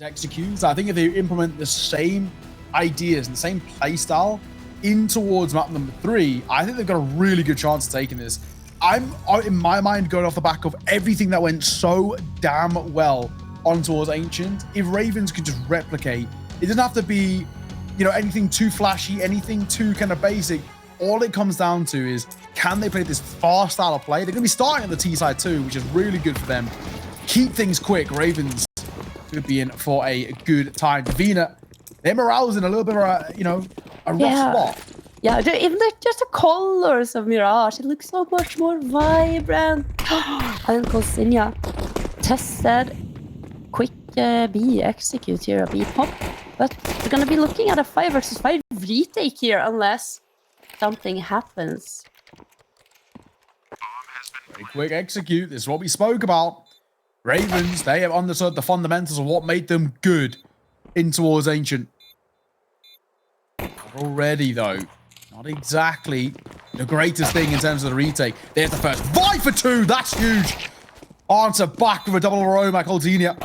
executes. I think if they implement the same ideas and the same play style in towards map number 3, I think they've got a really good chance of taking this. I'm, in my mind, going off the back of everything that went so damn well on towards Ancient. If Ravens could just replicate, it doesn't have to be, you know, anything too flashy, anything too kind of basic. All it comes down to is, can they play this fast style of play? They're going to be starting on the T side too, which is really good for them. Keep things quick. Ravens could be in for a good time. Divina, they're morale's in a little bit of a, you know, a rough spot. Yeah, even just the colors of Mirage, it looks so much more vibrant. And Colsinia tested quick B execute here, a B pop. But we're going to be looking at a 5 versus 5 retake here unless something happens. Very quick execute. This is what we spoke about. Ravens, they have understood the fundamentals of what made them good in towards Ancient. Already, though, not exactly the greatest thing in terms of the retake. There's the first. 5 for 2. That's huge. Answer back with a double row by Coltinia.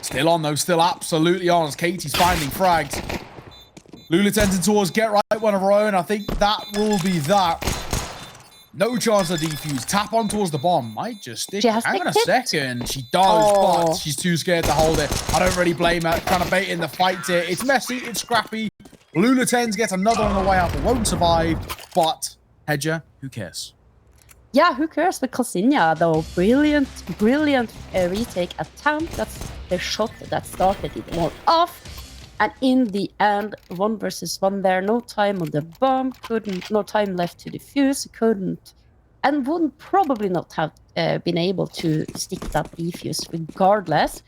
Still on, though. Still absolutely on as Katie's finding frags. Lula tends in towards get right one of her own. I think that will be that. No chance of defuse. Tap on towards the bomb. Might just stick. Hang on a second. She does, but she's too scared to hold it. I don't really blame her. Trying to bait in the fight here. It's messy. It's scrappy. Lula Tens gets another on the way out, but won't survive. But Hedger, who cares? Yeah, who cares? But Colsinia, though, brilliant retake attempt. That's the shot that started it all off. And in the end, 1 versus 1 there. No time on the bomb. No time left to defuse. Couldn't. And would probably not have been able to stick that defuse regardless.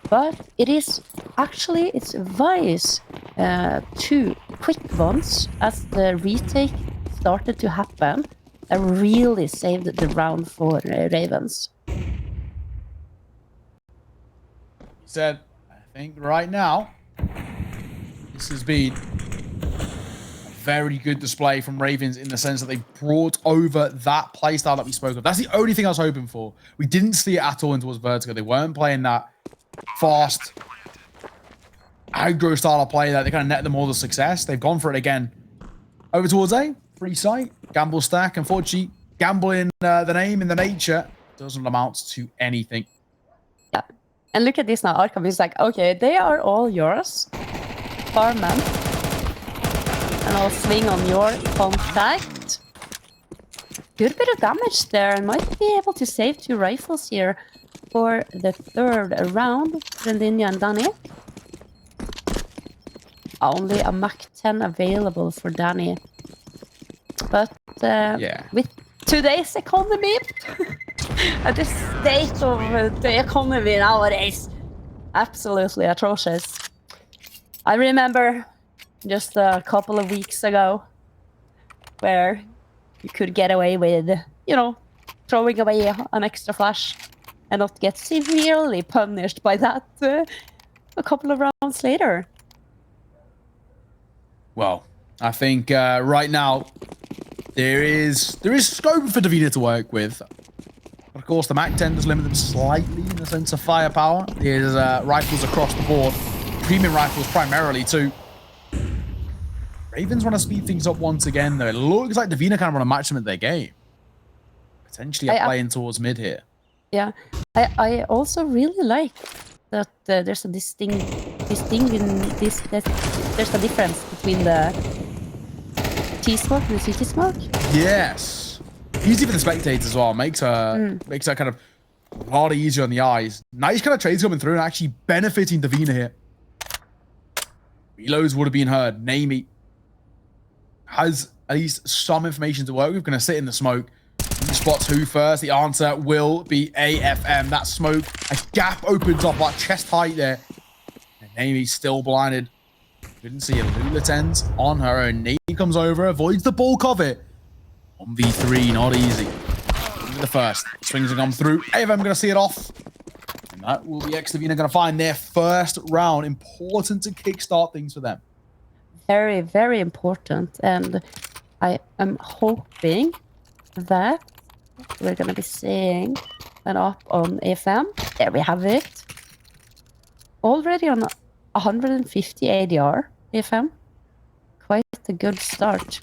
But it is actually, it's Vice 2 quick ones as the retake started to happen. That really saved the round for Ravens. He said, I think right now, this has been a very good display from Ravens in the sense that they brought over that playstyle that we spoke of. That's the only thing I was hoping for. We didn't see it at all in towards Vertigo. They weren't playing that fast, aggro style of play that they kind of net them all the success. They've gone for it again. Over towards A, free site, gamble stack. Unfortunately, gambling the name and the nature doesn't amount to anything. Yeah. And look at this now. Arkham is like, okay, they are all yours. Farman. And I'll swing on your contact. Good bit of damage there. And might be able to save 2 rifles here for the 3rd round. Rendinia and Dani. Only a Mach 10 available for Dani. But yeah, with today's economy, at the state of the economy nowadays, absolutely atrocious. I remember just a couple of weeks ago where you could get away with, you know, throwing away an extra flash and not get severely punished by that a couple of rounds later. Well, I think right now there is scope for Divina to work with. But of course, the Mach 10 does limit them slightly in the sense of firepower. There's rifles across the board, premium rifles primarily too. Ravens want to speed things up once again, though. It looks like Divina kind of want to match them at their game. Potentially playing towards mid here. Yeah, I also really like that there's a there's a difference between the T-smoke and the CT smoke. Yes, easy for the spectators as well. Makes her kind of a lot easier on the eyes. Nice kind of trades coming through and actually benefiting Divina here. Reloads would have been heard. Namey has at least some information to work with. Going to sit in the smoke. Who spots who first? The answer will be AFM. That smoke, a gap opens up like chest height there. And Namey's still blinded. Couldn't see a Lula tens on her own. Namey comes over, avoids the bulk of it. 1v3, not easy. The first. Swings are gone through. AFM going to see it off. And that will be Divina going to find their first round. Important to kickstart things for them. Very, very important. And I am hoping that we're going to be seeing an up on AFM. There we have it. already on 150 ADR, EFM. Quite a good start.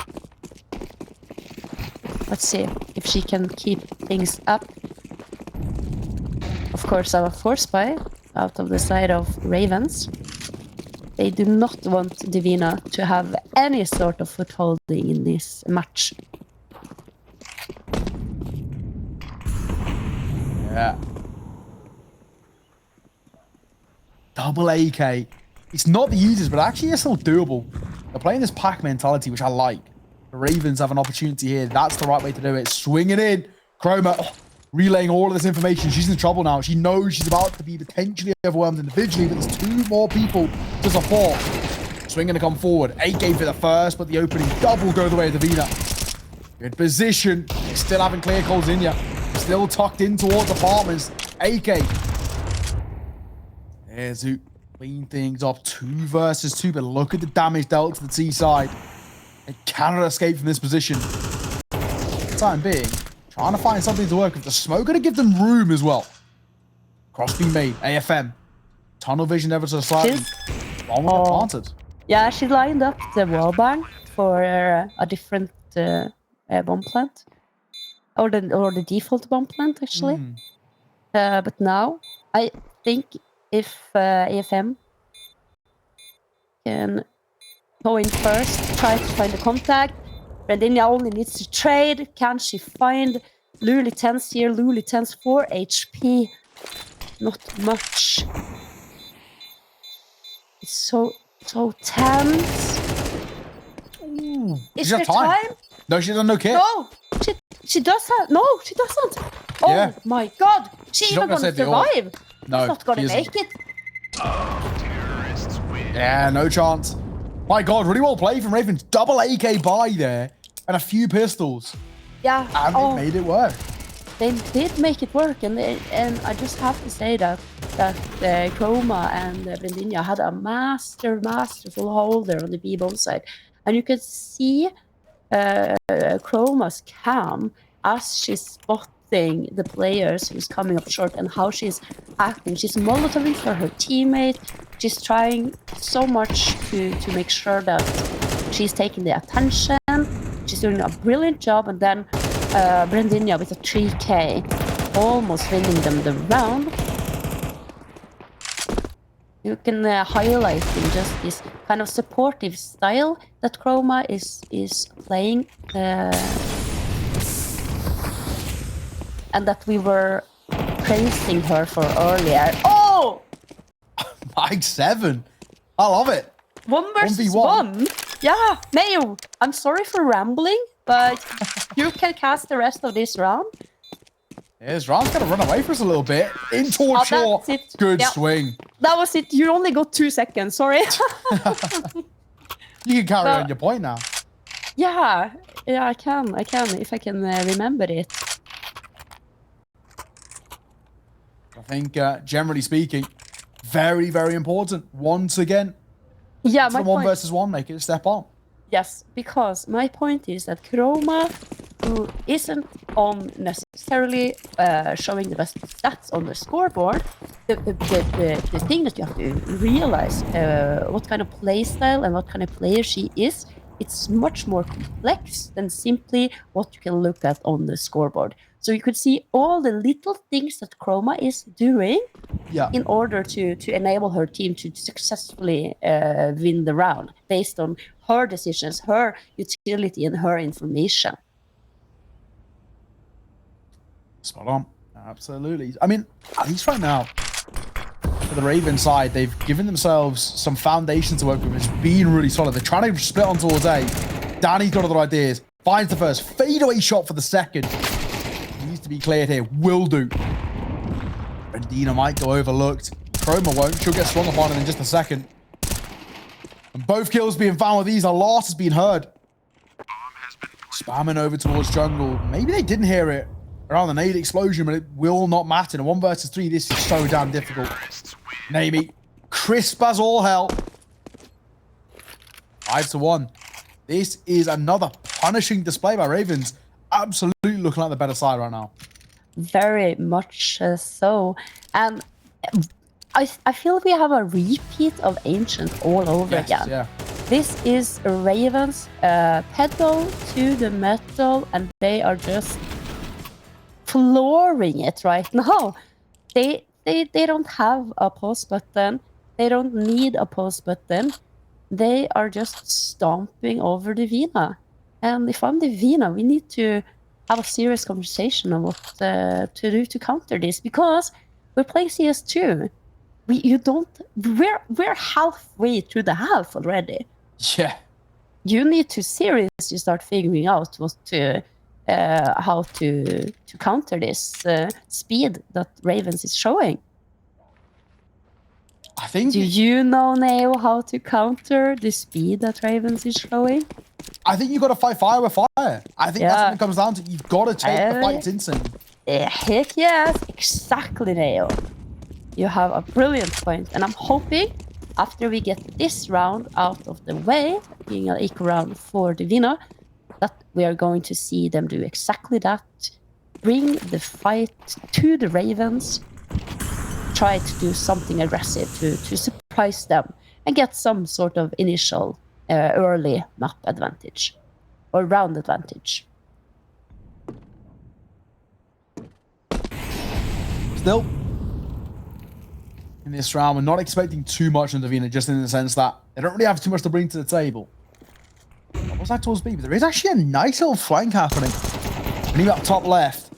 Let's see if she can keep things up. Of course, our force spy out of the side of Ravens. They do not want Divina to have any sort of footholding in this match. Yeah. Double AK. It's not the easiest, but actually it's still doable. They're playing this pack mentality, which I like. The Ravens have an opportunity here. That's the right way to do it. Swing it in. Chroma relaying all of this information. She's in trouble now. She knows she's about to be potentially overwhelmed individually, but there's 2 more people to support. Swinging to come forward. 8 game for the first, but the opening double go the way of Divina. Good position. Still having clear calls in ya. Still tucked in towards apartments. AK. There's who clean things up. 2 versus 2, but look at the damage dealt to the T side. They cannot escape from this position. For the time being, trying to find something to work with. The smoke going to give them room as well. Cross being made. AFM. Tunnel vision ever so slightly. One will get planted. Yeah, she lined up the wallbang for a different bomb plant. Or the default bomb plant, actually. But now, I think if AFM can go in first, try to find the contact. Brandina only needs to trade. Can she find Luli Tense here? Luli Tense 4 HP. Not much. It's so tense. Ooh, Is there time? No, she doesn't know kit. No, she does have. No, she doesn't. Oh Yeah. my god. She's even gonna survive. No, She's not gonna make it. Yeah, no chance. My god, really well played from Ravens. Double AK buy there. And a few pistols. Yeah. And they made it work. They did make it work, and I just have to say that Chroma and Brandina had a masterful holder on the B bomb side, and you could see Chroma's cam as she's spotting the players who's coming up short and how she's acting. She's molotoving for her teammate. She's trying so much to make sure that she's taking the attention. She's doing a brilliant job, and then Brandina with a 3K, almost winning them the round. You can highlight in just this kind of supportive style that Chroma is playing, and that we were praising her for earlier. Oh! Mike 7. I love it. 1 versus 1. Yeah, Mayo, I'm sorry for rambling, but you can cast the rest of this round. Yeah, this round's gonna run away for us a little bit. In towards shore. Good swing. That was it. You only got 2 seconds. Sorry. You can carry on your point now. Yeah, I can. If I can remember it. I think, generally speaking, very, very important. Once again, yeah, my 1 versus 1, make it a step on. Yes, because my point is that Chroma, who isn't on necessarily showing the best stats on the scoreboard, the thing that you have to realize what kind of play style and what kind of player she is, it's much more complex than simply what you can look at on the scoreboard. So you could see all the little things that Chroma is doing in order to enable her team to successfully win the round based on her decisions, her utility, and her information. Spot on. Absolutely. I mean, at least right now, for the Raven side, they've given themselves some foundation to work with. It's been really solid. They're trying to split on towards A. Dani's got other ideas. Finds the first. Fadeaway shot for the second. Needs to be cleared here. Will do. Brandina might go overlooked. Chroma won't. She'll get swung upon in just a second. And both kills being found with these. A loss has been heard. Spamming over towards jungle. Maybe they didn't hear it around the nade explosion, but it will not matter. In 1 versus 3, this is so damn difficult. Namey, crisp as all hell. 5-1. This is another punishing display by Ravens. Absolutely looking like the better side right now. Very much so. And I feel we have a repeat of Ancient all over again. Yeah. This is Ravens pedal to the metal, and they are just flooring it right now. They don't have a pause button. They don't need a pause button. They are just stomping over Divina. And if I'm Divina, we need to have a serious conversation on what to do to counter this, because we're playing CS2. We're halfway through the half already. Yeah. You need to seriously start figuring out how to counter this speed that Ravens is showing. I think. Do you know, Neo, how to counter the speed that Ravens is showing? I think you've got to fight fire with fire. I think that's what it comes down to. You've got to take the fight instant. Heck yes, exactly, Neo. You have a brilliant point, and I'm hoping after we get this round out of the way, being an eco round for Divina, that we are going to see them do exactly that. Bring the fight to the Ravens, try to do something aggressive to surprise them and get some sort of initial early map advantage or round advantage. Still, in this round, we're not expecting too much from Divina, just in the sense that they don't really have too much to bring to the table. What's that towards B? But there is actually a nice little flank happening. And he up top left.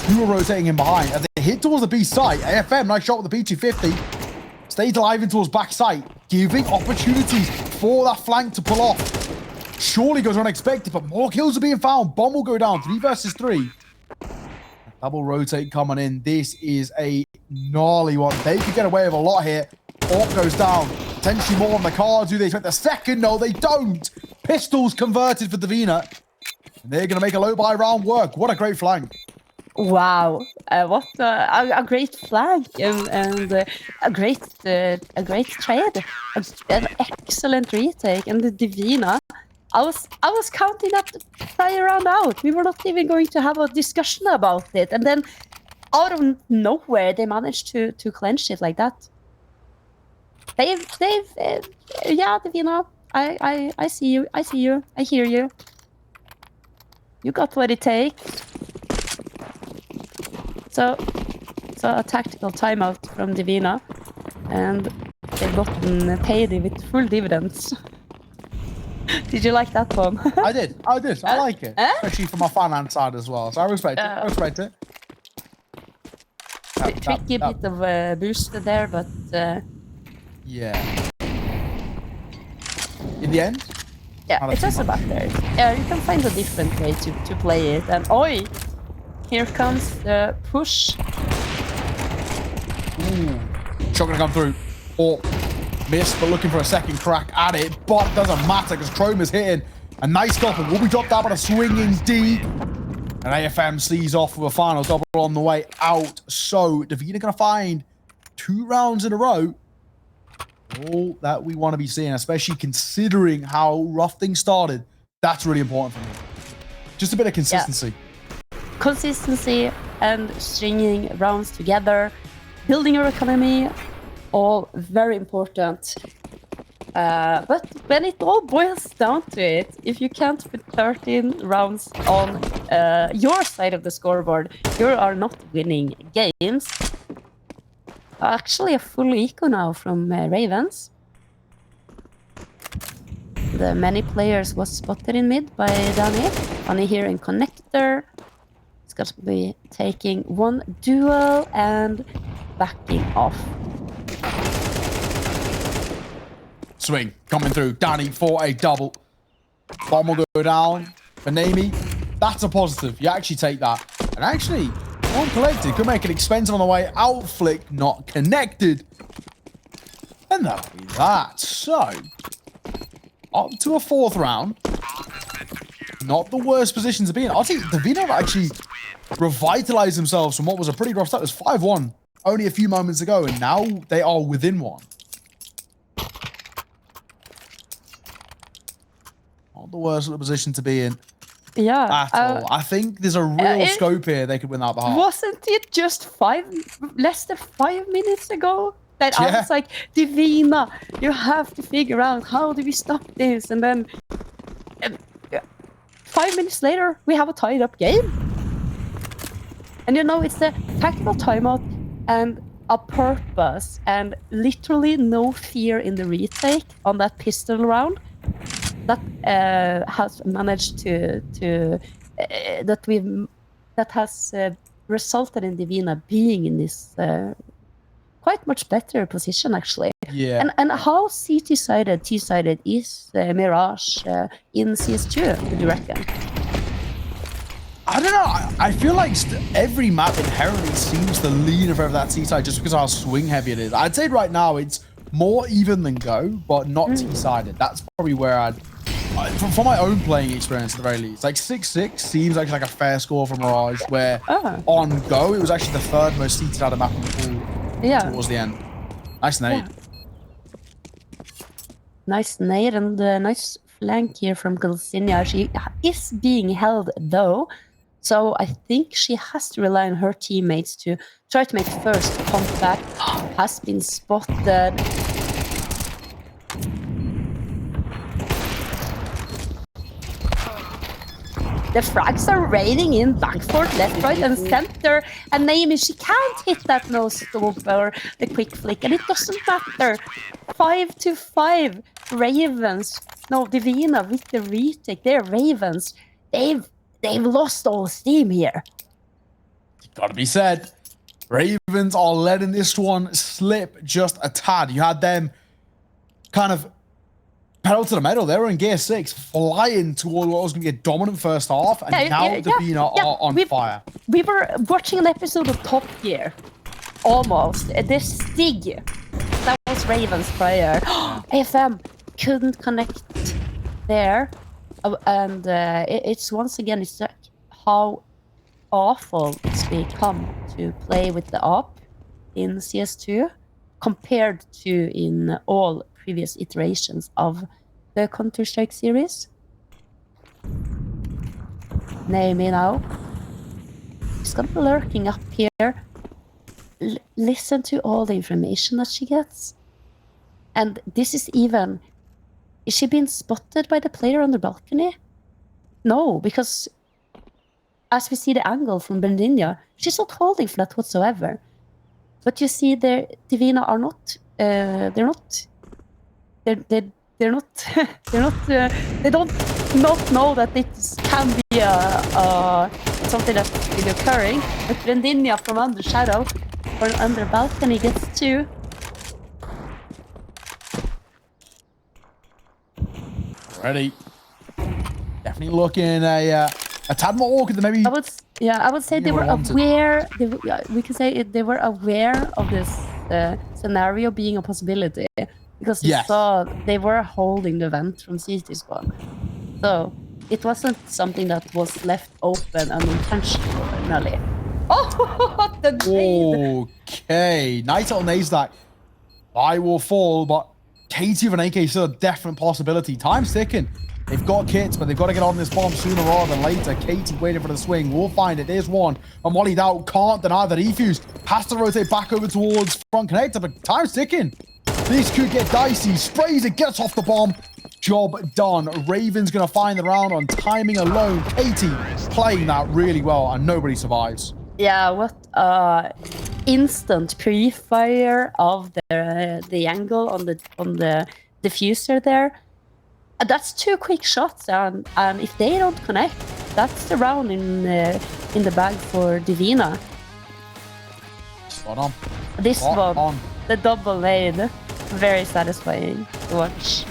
Two are rotating in behind. As they hit towards the B site, AFM, nice shot with the P250. Stays alive in towards back site, giving opportunities for that flank to pull off. Surely goes unexpected, but more kills are being found. Bomb will go down, 3 versus 3. Double rotate coming in. This is a gnarly one. They could get away with a lot here. Orc goes down. Potentially more on the cards. Do they expect the second? No, they don't. Pistols converted for Divina. And they're going to make a low buy round work. What a great flank. Wow, what a great flag and a great trade, an excellent retake, and the Divina. I was counting that prior round out. We were not even going to have a discussion about it, and then out of nowhere they managed to clench it like that. They've yeah, Divina. I see you. I hear you. You got what it takes. So a tactical timeout from Divina, and they've gotten paid with full dividends. Did you like that one? I did. I like it. Especially from my finance side as well. So I respect it. I respect it. Tricky bit of a boost there, but... yeah. In the end? Yeah, it doesn't matter. Yeah, you can find a different way to play it. And oi! Here comes the push. Ooh. Shot gonna come through. Or missed, but looking for a second crack at it. But it doesn't matter because Chrome is hitting. A nice double. Will be dropped out by a swinging D. And AFM sees off with a final double on the way out. So Divina gonna find 2 rounds in a row. All that we want to be seeing, especially considering how rough things started. That's really important for me. Just a bit of consistency. Yeah. Consistency and stringing rounds together, building your economy, all very important. But when it all boils down to it, if you can't put 13 rounds on your side of the scoreboard, you are not winning games. Actually, a full eco now from Ravens. The many players was spotted in mid by Dani. Dani here in connector. He's going to be taking one duel and backing off. Swing coming through. Dani for a double. Bomb will go down. Benami, that's a positive. You actually take that. And actually, one collected could make it expensive on the way out. Flick not connected. And that'll be that. So, up to a 4th round. Not the worst position to be in. I'll think Divina actually revitalized themselves from what was a pretty rough start. It was 5-1 only a few moments ago, and now they are within 1. Not the worst of the position to be in. Yeah. At all. I think there's a real scope here they could win out the half. Wasn't it just less than 5 minutes ago that I was like, Divina, you have to figure out how do we stop this? And then 5 minutes later, we have a tied-up game. And you know, it's the tactical timeout and a purpose and literally no fear in the retake on that pistol round that has managed that has resulted in Divina being in this quite much better position actually. Yeah. And how T-sided is Mirage in CS2, would you reckon? I don't know. I feel like every map inherently seems to lean in favor of that T-side just because of how swing heavy it is. I'd say right now it's more even than Go, but not T-sided. That's probably where from my own playing experience at the very least. Like 6-6 seems like a fair score for Mirage, where on Go it was actually the third most T-sided map in the pool towards the end. Nice nade. Yeah. Nice nade and nice flank here from Kalsinia. She is being held though. So I think she has to rely on her teammates to try to make first contact. Has been spotted. The frags are raining in back, forth, left, right, and center. And Naomi, she can't hit that no scope or the quick flick, and it doesn't matter. 5-5 Ravens. No, Divina with the retake. They're Ravens. They've lost all steam here. Gotta be said. Ravens are letting this one slip just a tad. You had them kind of pedal to the metal. They were in gear 6, flying toward what was going to be a dominant first half, and now Divina are on fire. We were watching an episode of Top Gear, almost. The Stig, that was Ravens prior. AFM couldn't connect there, and it's once again, it's like how awful it's become to play with the AWP in CS2 compared to in all previous iterations of the Counter-Strike series. Naomi now. She's gonna be lurking up here. Listen to all the information that she gets. And this is even... Is she being spotted by the player on the balcony? No, because as we see the angle from Berndinia, she's not holding flat whatsoever. But you see the Divina are not... they don't not know that it can be something that's really occurring. But Brendinia from under shadow or under balcony gets 2. Ready. Definitely looking a tad more awkward than maybe. I would say they were aware. We could say they were aware of this scenario being a possibility. Because you saw they were holding the vent from CT spawn. So it wasn't something that was left open unintentionally. Oh, the nade! Okay, nice little nade stack. I will fall, but Katie with an AK is still a definite possibility. Time's ticking. They've got kits, but they've got to get on this bomb sooner rather than later. Katie waiting for the swing. We'll find it. There's one. And Molly Dow can't deny the defuse. Has to rotate back over towards front connector, but time's ticking. This could get dicey. Sprays it, gets off the bomb. Job done. Raven's going to find the round on timing alone. Katie playing that really well, and nobody survives. Yeah, what instant pre-fire of the angle on the diffuser there. That's 2 quick shots, and if they don't connect, that's the round in the bag for Divina. Spot on. This one, the double nade, very satisfying to watch.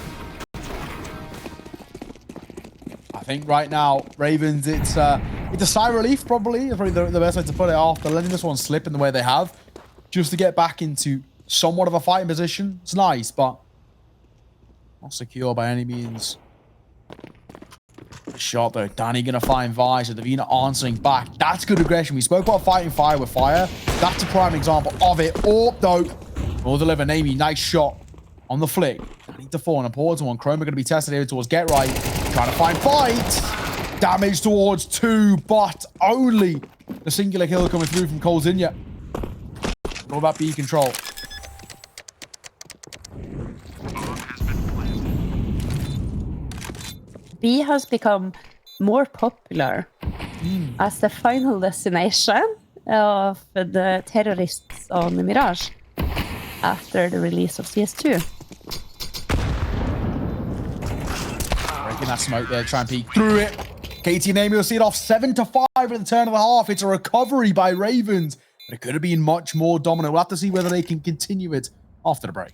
I think right now, Ravens, it's a sigh of relief probably. It's probably the best way to put it after letting this one slip in the way they have, just to get back into somewhat of a fighting position. It's nice, but not secure by any means. Shot though. Dani gonna find Vi, so Divina answering back. That's good aggression. We spoke about fighting fire with fire. That's a prime example of it. Oh, though. Will deliver. Naomi, nice shot on the flick. Dani to 4 and a important one. Chroma gonna be tested here towards Get Right. Trying to find fight. Damage towards 2, but only the singular kill coming through from Colzinia. What about B control? B has become more popular as the final destination of the terrorists on the Mirage after the release of CS2. Breaking that smoke there, try and peek through it. KT and Amy will see it off 7-5 at the turn of the half. It's a recovery by Ravens, but it could have been much more dominant. We'll have to see whether they can continue it after the break.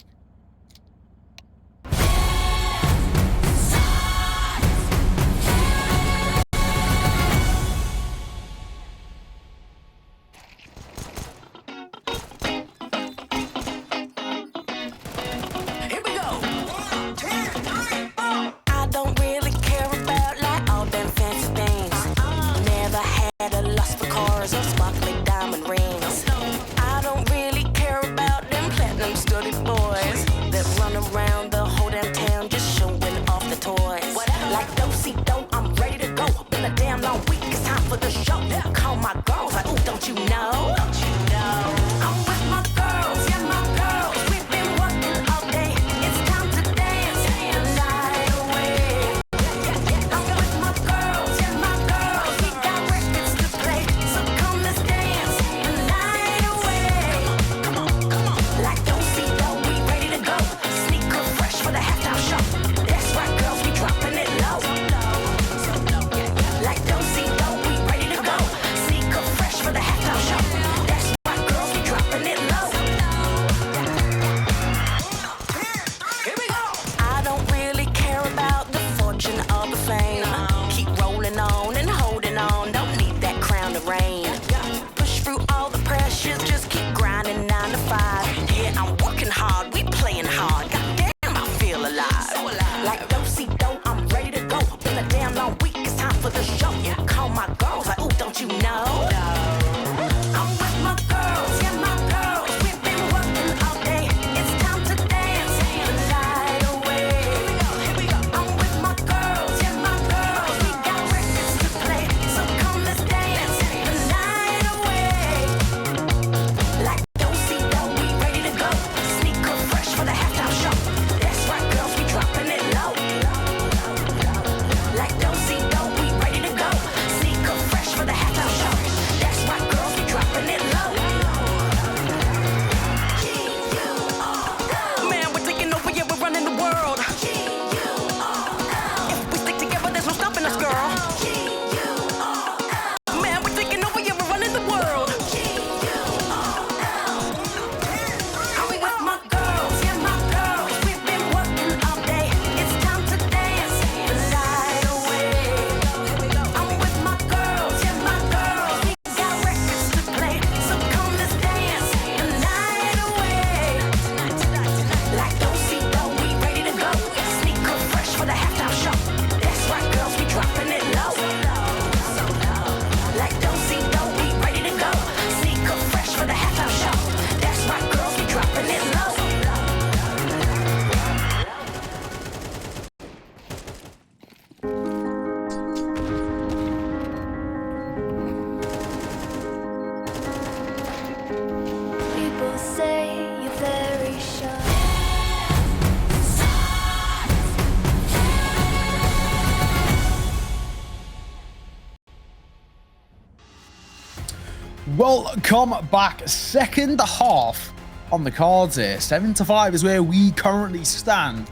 Welcome back. Second half on the cards here. 7-5 is where we currently stand.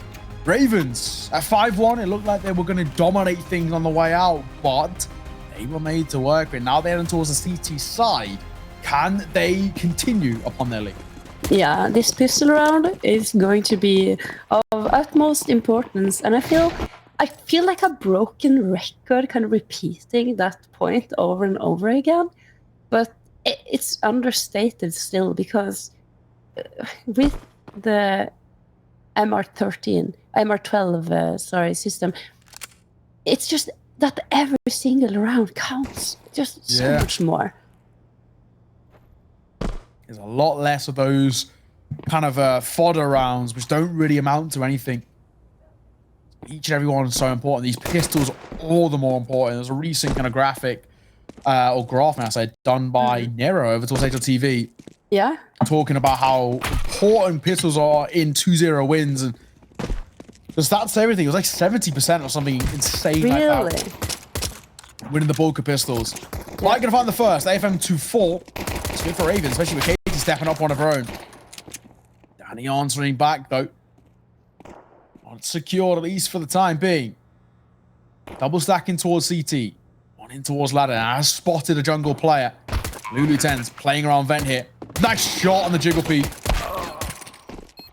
Ravens at 5-1. It looked like they were going to dominate things on the way out, but they were made to work. And now they're heading towards the CT side. Can they continue upon their lead? Yeah, this pistol round is going to be of utmost importance, and I feel like a broken record, kind of repeating that point over and over again. But it's understated still, because with the MR12 system, it's just that every single round counts just so much more. There's a lot less of those kind of fodder rounds, which don't really amount to anything. Each and every one is so important. These pistols are all the more important. There's a recent kind of graphic, or graph, I said, done by Nero over Torsato TV. Yeah. Talking about how important pistols are in 2-0 wins. And The stats say everything. It was like 70% or something insane like Really? that. Winning the bulk of pistols. Like gonna find the first. AFM 2-4. It's good for Ravens, especially with Katie stepping up one of her own. Dani answering back though. Not secured, at least for the time being. Double stacking towards CT. One in towards ladder. I spotted a jungle player. Lulu 10's playing around vent here. Nice shot on the jiggle peak.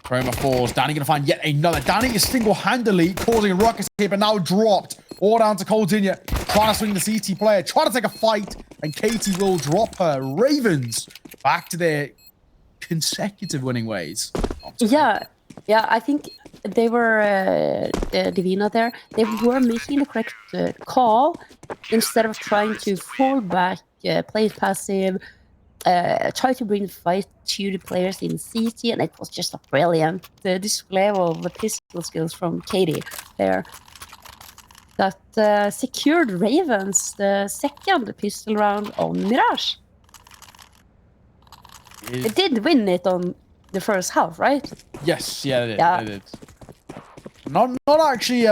Chroma falls. Dani gonna find yet another. Dani is single-handedly causing a ruckus here, but now dropped. All down to Coldinia. Trying to swing the CT player. Trying to take a fight. And Katie will drop her. Ravens back to their consecutive winning ways. Yeah, I think they were Divina there. They were making the correct call instead of trying to fall back, play it passive, try to bring the fight to the players in CT, and it was just a brilliant display of the pistol skills from Katie there that secured Ravens the second pistol round on Mirage. It did win it on the first half, right? Yes, yeah, it did. Yeah. It did. Not actually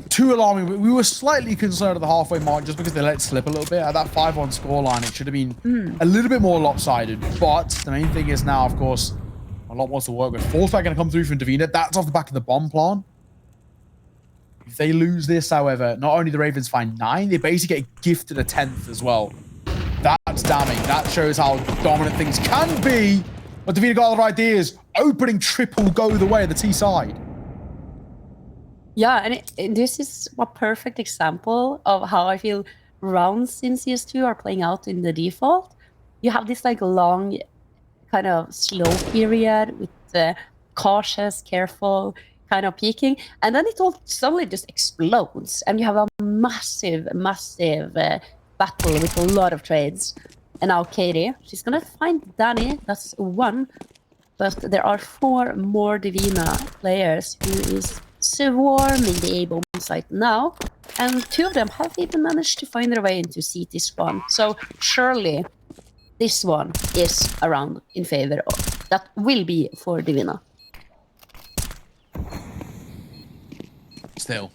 too alarming, but we were slightly concerned at the halfway mark just because they let it slip a little bit. At that 5-1 scoreline, it should have been a little bit more lopsided. But the main thing is now, of course, a lot more to work with. Force back going to come through from Divina. That's off the back of the bomb plan. If they lose this, however, not only the Ravens find 9, they basically get gifted a 10th as well. That's damning. That shows how dominant things can be. But Divina got other ideas. Opening triple go the way of the T side. Yeah, and this is a perfect example of how I feel rounds in CS2 are playing out in the default. You have this like long, kind of slow period with cautious, careful, kind of peaking, and then it all suddenly just explodes, and you have a massive battle with a lot of trades. And now Katie, she's gonna find Dani. That's 1, but there are 4 more Divina players who is swarming the A-bomb site now, and 2 of them have even managed to find their way into CT spawn. So surely this one is around in favor of that will be for Divina. Still,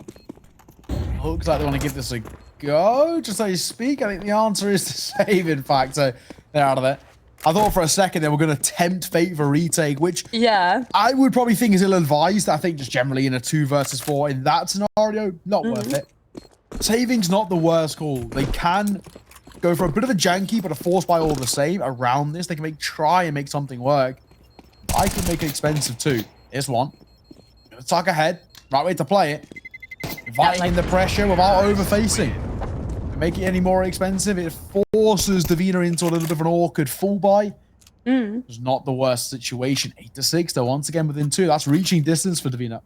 looks like they want to give this a go, just so you speak. I think the answer is to save, in fact. So they're out of there. I thought for a second they were going to tempt fate for retake, which I would probably think is ill-advised. I think just generally in a 2 versus 4 in that scenario, not worth it. Saving's not the worst call. They can go for a bit of a janky, but a force buy all the same around this. They can try and make something work. I can make it expensive too. Here's one. Tuck ahead. Right way to play it. Inviting the pressure without overfacing. To make it any more expensive, it forces Divina into a little bit of an awkward full buy. It's not the worst situation. 8-6, though, once again within 2. That's reaching distance for Divina.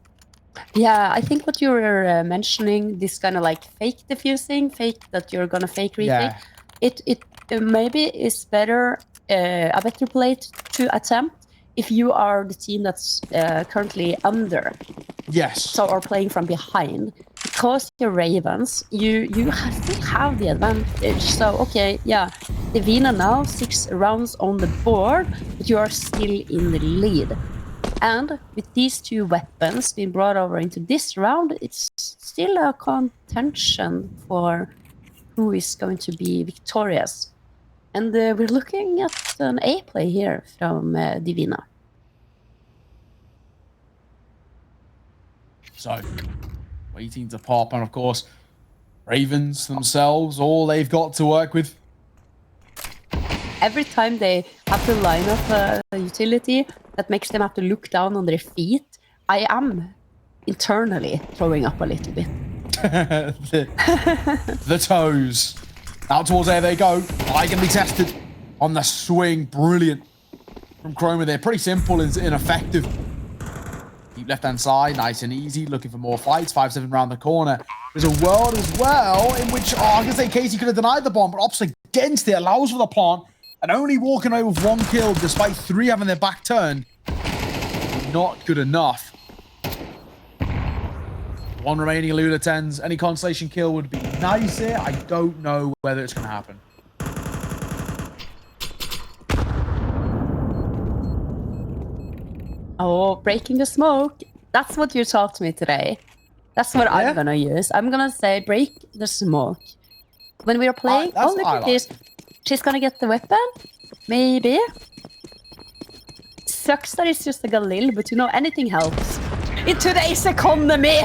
Yeah, I think what you were mentioning, this kind of like fake diffusing, fake that you're gonna fake retake, it maybe is better, a better play to attempt if you are the team that's currently under. Yes. So, or playing from behind. Because you're Ravens, you still have the advantage. So, okay, yeah, Divina now 6 rounds on the board, but you are still in the lead. And with these 2 weapons being brought over into this round, it's still a contention for who is going to be victorious. And we're looking at an A play here from Divina. So, waiting to pop, and of course, Ravens themselves, all they've got to work with. Every time they have to line up a utility that makes them have to look down on their feet, I am internally throwing up a little bit. the toes. Out towards there they go. I can be tested on the swing. Brilliant. From Chroma there. Pretty simple and ineffective. Deep left-hand side, nice and easy. Looking for more fights. 5-7 round the corner. There's a world as well in which, I can say Casey could have denied the bomb, but Ops against it allows for the plant. And only walking away with 1 kill, despite 3 having their back turned. Not good enough. 1 remaining Lula 10s. Any constellation kill would be nice here. I don't know whether it's going to happen. Oh, breaking the smoke. That's what you taught me today. That's what I'm gonna use. I'm gonna say break the smoke. When we are playing, that's look what I at this. She's gonna get the weapon. Maybe. Sucks that it's just a Galil, but you know, anything helps. In today's economy!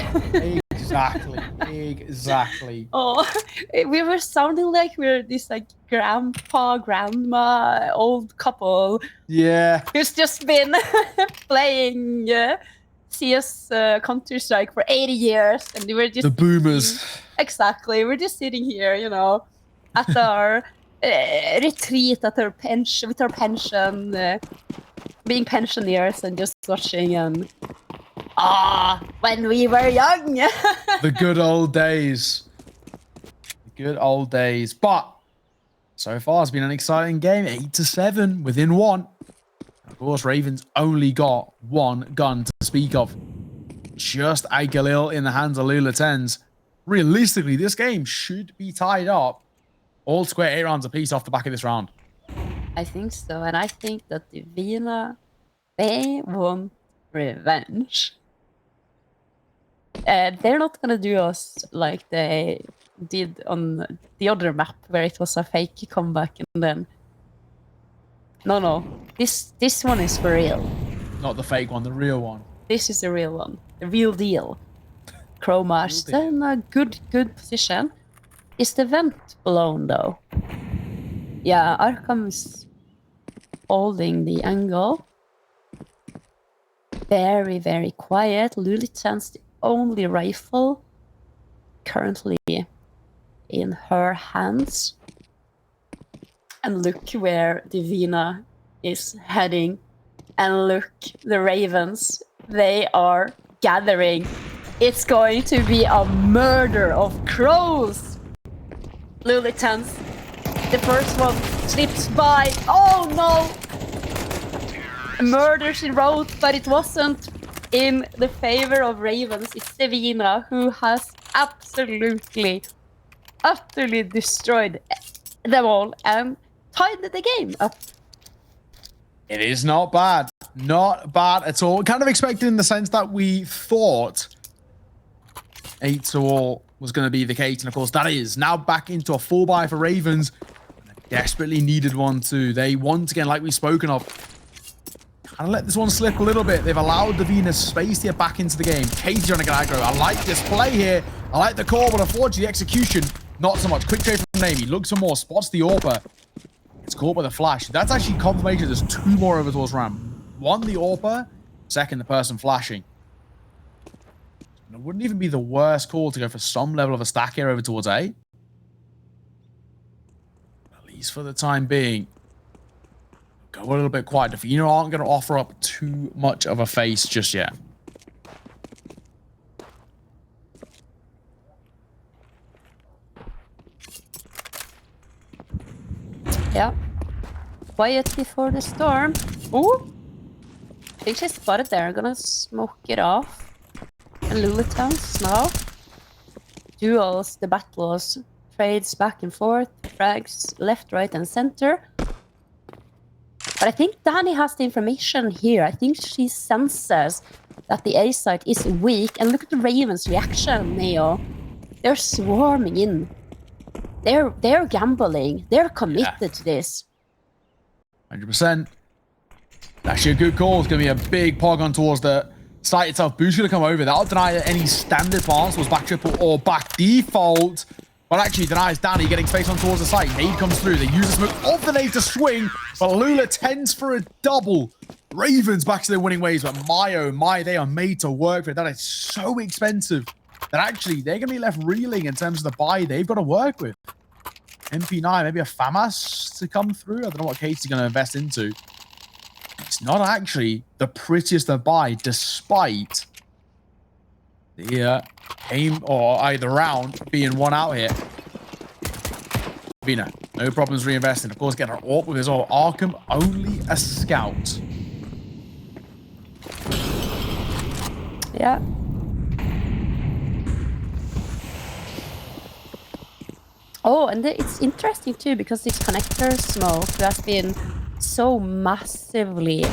Exactly. Oh, we were sounding like we're this like grandpa, grandma, old couple. Yeah. Who's just been playing CS Counter-Strike for 80 years, and we were just The boomers. Exactly. We're just sitting here, you know, at our retreat, at our pension, with our pension, being pensioners, and just watching and when we were young. The good old days. The good old days. But so far, it's been an exciting game. 8-7 within one. Of course, Ravens only got one gun to speak of. Just a Galil in the hands of Lula 10s. Realistically, this game should be tied up. All square 8 rounds apiece off the back of this round. I think so. And I think that Divina, they want revenge. They're not gonna do us like they did on the other map where it was a fake comeback and then no, this one is for real. Not the fake one, the real one. This is the real one, the real deal. Chroma still in a good position. Is the vent blown though? Yeah, Arkham's holding the angle. Very quiet. Lulit's the only rifle currently in her hands. And look where Divina is heading. And look, the Ravens, they are gathering. It's going to be a murder of crows. Lulitans, the first one slips by. Oh no! Murder she wrote, but it wasn't in the favor of Ravens. It's Divina who has absolutely, utterly destroyed them all and tied the game up. It is not bad. Not bad at all. Kind of expected in the sense that we thought 8-all was going to be the case. And of course, that is now back into a full buy for Ravens. Desperately needed one too. They once again, like we've spoken of, kind of let this one slip a little bit. They've allowed Divina space to get back into the game. Katie's trying to get aggro. I like this play here. I like the call, but unfortunately, the execution, not so much. Quick trade from Name. He looks for more, spots the AWPer. It's caught by the flash. That's actually confirmation. There's 2 more over towards Ram. 1, the AWPer. 2nd, the person flashing. And it wouldn't even be the worst call to go for some level of a stack here over towards A. At least for the time being. Go a little bit quiet. Divina aren't going to offer up too much of a face just yet. Yeah. Quiet before the storm. Ooh! I think she's spotted there. I'm gonna smoke it off. And Lulitans now. Duels, the battles, trades back and forth, frags left, right, and center. But I think Dani has the information here. I think she senses that the A site is weak. And look at the Ravens' reaction, Neo. They're swarming in. They're gambling. They're committed to this. 100%. Actually a good call. It's going to be a big pog on towards the site itself. Boo's going to come over. That'll deny any standard pass was back triple or back default. But actually denies Dani getting space on towards the site. Nade comes through. They use the smoke of the nade to swing. But Lula tends for a double. Ravens back to their winning ways. But my oh my, they are made to work for it. That is so expensive that actually they're going to be left reeling in terms of the buy they've got to work with. MP9, maybe a FAMAS to come through. I don't know what Katie's going to invest into. It's not actually the prettiest of buy, despite the aim or either round being one out here. Divina, no problems reinvesting. Of course, getting her AWP with his all. Arkham, only a scout. Yeah. Oh, and it's interesting too because this connector smoke has been so massively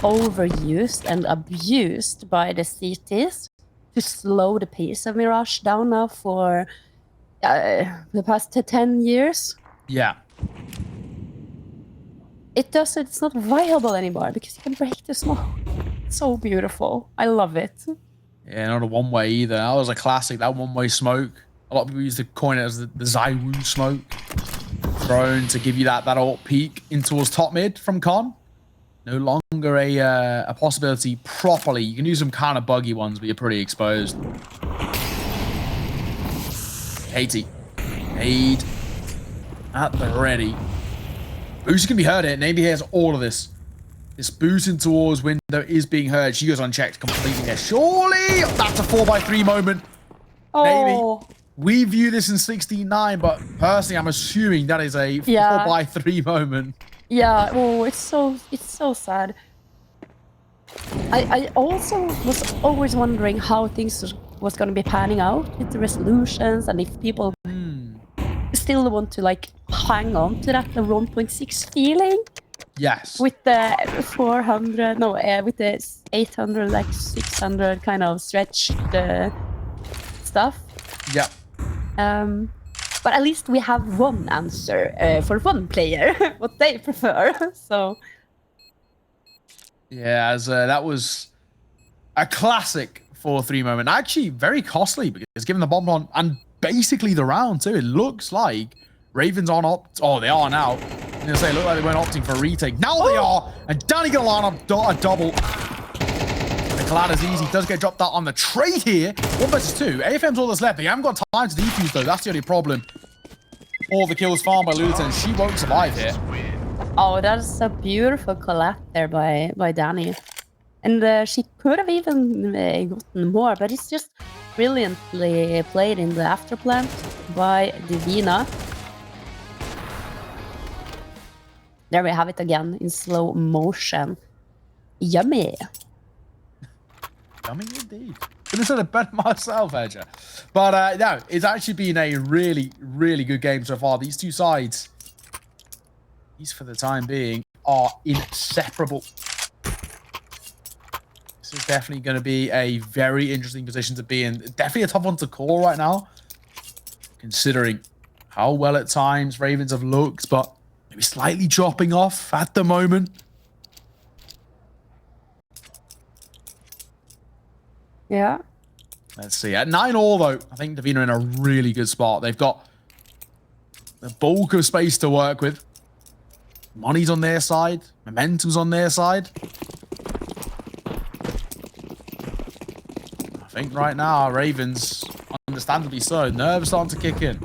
overused and abused by the CTs to slow the pace of Mirage down now for the past 10 years. Yeah. It's not viable anymore because you can break the smoke. It's so beautiful. I love it. Yeah, not a one-way either. That was a classic, that one-way smoke. A lot of people used to coin it as the Zywoo smoke. Thrown to give you that ult peek in towards top mid from Con. No longer a possibility properly. You can do some kind of buggy ones, but you're pretty exposed. Katie. Aid at the ready. Boost can be heard here. Navy hears all of this. This boosting towards window is being heard. She goes unchecked completely here. Surely that's a 4x3 moment. Oh. Navy. We view this in 69, but personally, I'm assuming that is a 4x3 moment. Yeah. Oh, it's so sad. I also was always wondering how things was going to be panning out with the resolutions and if people still want to like hang on to that 1.6 feeling. Yes. With the 400, no, with the 800, like 600 kind of stretched stuff. Yeah. But at least we have one answer for one player, what they prefer. So. Yeah, as that was a classic 4-3 moment. Actually, very costly because given the bomb on and basically the round too, it looks like Ravens aren't opt. Oh, they are now. I'm gonna say, it looked like they weren't opting for a retake. Now they are, and Dani gonna line up a double. The collide is easy. Does get dropped out on the trade here. 1 versus 2. AFM's all that's left. They haven't got time to defuse though. That's the only problem. All the kills farmed by Luton. She won't survive here. Oh, that's a beautiful collapse there by Dani. And she could have even gotten more, but it's just brilliantly played in the afterplant by Divina. There we have it again in slow motion. Yummy. Yummy indeed. Could have said it better myself, Edger. But no, it's actually been a really, really good game so far. These two sides, at least for the time being, are inseparable. This is definitely going to be a very interesting position to be in. Definitely a tough one to call right now, considering how well at times Ravens have looked, but maybe slightly dropping off at the moment. Yeah. Let's see. At 9-all, though, I think Divina are in a really good spot. They've got the bulk of space to work with. Money's on their side. Momentum's on their side. I think right now, Ravens, understandably so, nerves starting to kick in.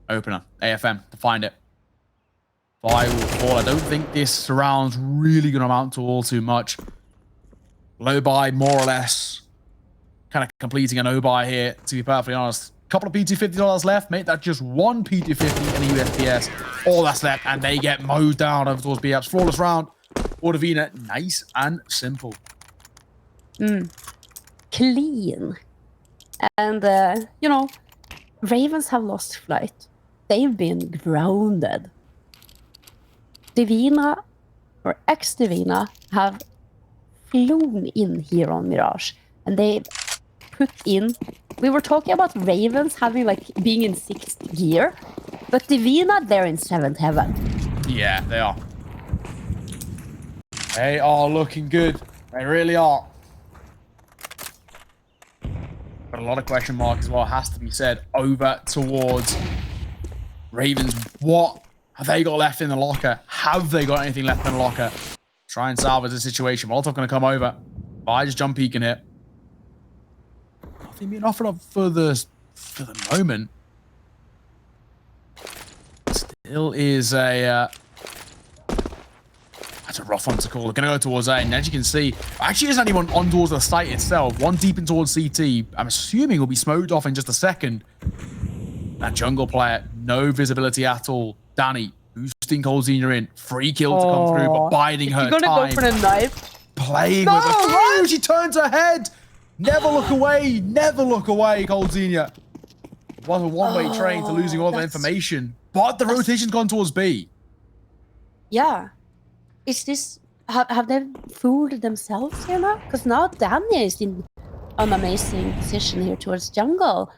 Opener, AFM, to find it. 5-4. I don't think this round's really going to amount to all too much. Low buy, more or less. Kind of completing an O-buy here, to be perfectly honest. Couple of P250 left, mate. That's just one P250 and a USPS. All that's left, and they get mowed down over towards BF's. Flawless round. Or Divina, nice and simple. Clean. And, you know, Ravens have lost flight. They've been grounded. Divina, or ex-Divina, have flown in here on Mirage. And they put in... We were talking about Ravens having, like, being in 6th gear. But Divina, they're in 7th heaven. Yeah, they are. They are looking good. They really are. But a lot of question marks as well, has to be said, over towards Ravens. What have they got left in the locker? Have they got anything left in the locker? Try and salvage the situation. Molotov going to come over. I just jump peeking it. Nothing being offered up for the moment. Still is a... that's a rough one to call. They're going to go towards A. And as you can see, actually there's anyone on towards the site itself. One deep in towards CT. I'm assuming will be smoked off in just a second. That jungle player, no visibility at all. Dani, boosting Colzina in. Free kill to come through, but biding her time. You're going to go for a knife? Playing with her. Oh, she turns her head. Never look away. Never look away, Coldzenia. It was a one-way train to losing all the information. But the rotation's gone towards B. Yeah. Is this... Have they fooled themselves here now? Because now dani is in an amazing position here towards jungle.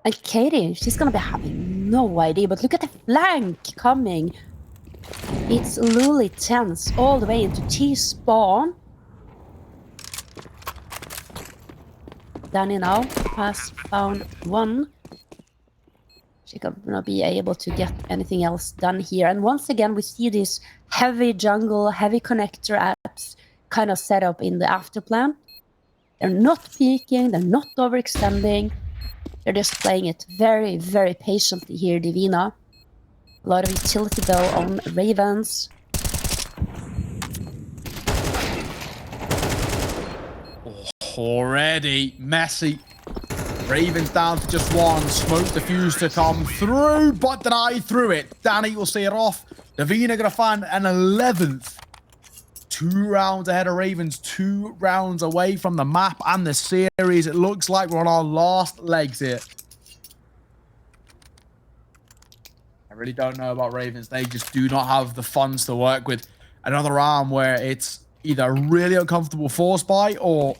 And Katie, she's gonna be having no idea. But look at the flank coming. It's really tense all the way into T-spawn. dani now has found one. She's gonna be able to get anything else done here. And once again, we see these heavy jungle, heavy connector apps kind of set up in the after plan. They're not peeking, they're not overextending. They're just playing it very, very patiently here, Divina. A lot of utility though on Ravens. Already messy. Ravens down to just one. Smoke defuse to come through, but dani through it. dani will see it off. Divina gonna find an 11th. 2 rounds ahead of Ravens, 2 rounds away from the map and the series. It looks like we're on our last legs here. I really don't know about Ravens. They just do not have the funds to work with another round where it's either a really uncomfortable force buy or,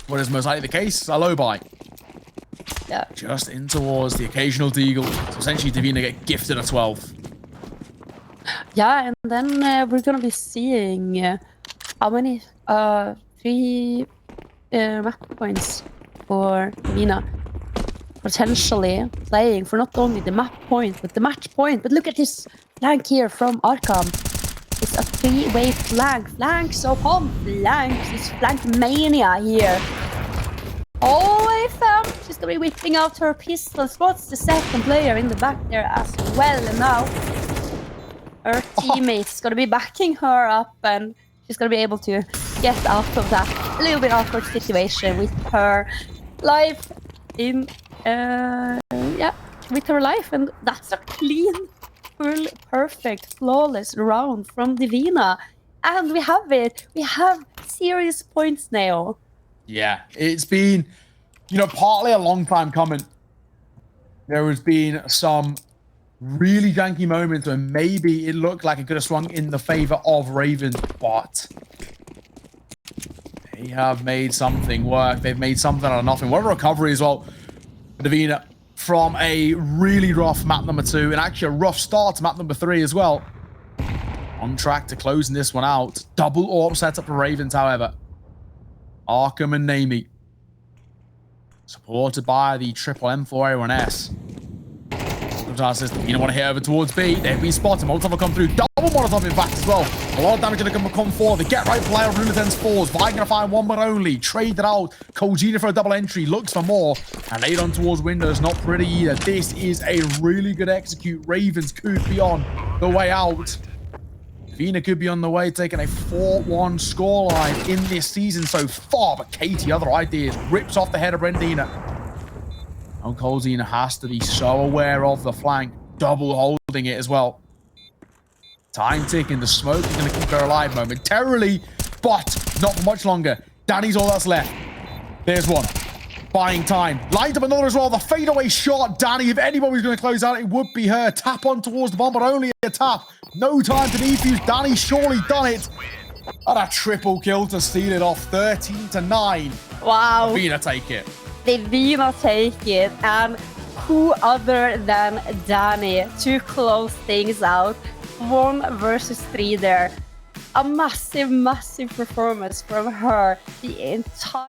what is most likely the case, a low buy. Yeah. Just in towards the occasional deagle. So essentially, Divina get gifted a 12. Yeah, and then we're gonna be seeing how many 3 map points for Divina potentially playing for not only the map point but the match point. But look at this flank here from Arkham. It's a 3-way flank. Flanks upon flanks. It's flank mania here. Oh, FM! She's gonna be whipping out her pistols. What's the second player in the back there as well? And now her teammate's gonna be backing her up, and she's gonna be able to get out of that little bit awkward situation with her life in, with her life. And that's a clean, full, perfect, flawless round from Divina. And we have it. We have serious points now. Yeah, it's been, partly a long time coming. There has been some really janky moments where maybe it looked like it could have swung in the favor of Ravens, but they have made something work. They've made something out of nothing. What a recovery as well for Divina from a really rough map number 2 and actually a rough start to map number 3 as well. On track to closing this one out. Double AWP setup for Ravens, however. Arkham and Namie. Supported by the triple M4A1S. Divina want to hit over towards B. They've been spotted. Molotov will come through. Double Molotov, in fact, as well. A lot of damage going to come forward. The get right player of Lunaten's fours. Vi going to find one but only. Traded out. Coldzenia for a double entry. Looks for more. And laid on towards windows. Not pretty either. This is a really good execute. Ravens could be on the way out. Divina could be on the way, taking a 4-1 scoreline in this season so far. But Katie, other ideas, rips off the head of Brendina. And Coldzenia has to be so aware of the flank, double holding it as well. Time ticking, the smoke is going to keep her alive momentarily, but not for much longer. dani's all that's left. There's one. Buying time. Lined up another as well. The fadeaway shot. dani, if anybody's going to close out, it would be her. Tap on towards the bomb, but only a tap. No time to defuse. dani surely done it. And a triple kill to seal it off. 13-9. Wow. Divina take it. Divina take it, and who other than dani to close things out? 1 versus 3 there. A massive, massive performance from her the entire